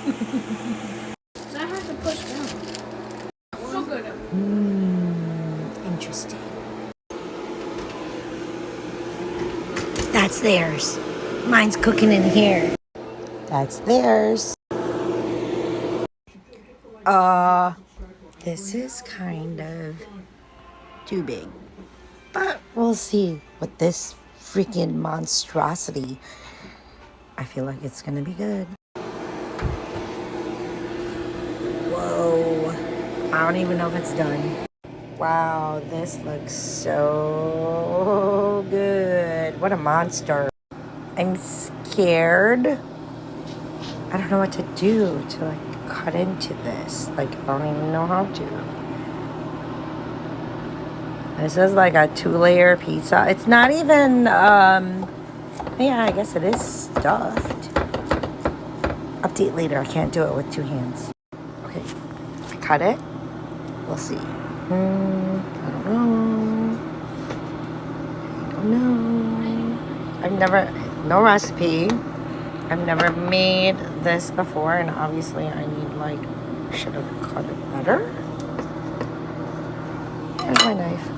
I have to push down. So good. Interesting. That's theirs. Mine's cooking in here. That's theirs. This is kind of too big. But we'll see with this freaking monstrosity. I feel like it's gonna be good. Whoa. I don't even know if it's done. Wow, this looks so good. What a monster. I'm scared. I don't know what to do to like cut into this. Like, I don't even know how to. This is like a 2-layer pizza. It's not even, yeah, I guess it is stuffed. Update later. I can't do it with 2 hands. Okay, I cut it. We'll see. I don't know. I've never, no recipe. I've never made this before, and obviously I need like, should have cut it better. There's my knife.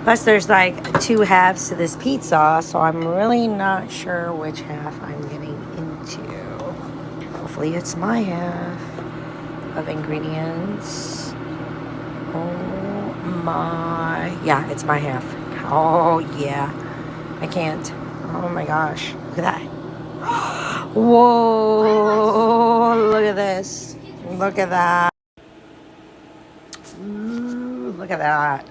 Plus, there's like 2 halves to this pizza, so I'm really not sure which half I'm getting into. Hopefully, it's my half of ingredients. Oh my. Yeah, it's my half. Oh, yeah. I can't. Oh my gosh. Look at that. Whoa. Look at this. Look at that. Ooh, look at that.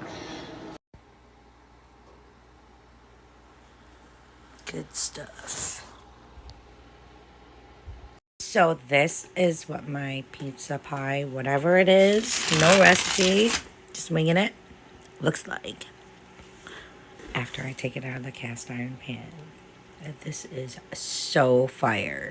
Good stuff. So this is what my pizza pie, whatever it is, no recipe, just winging it, looks like after I take it out of the cast iron pan. This is so fire.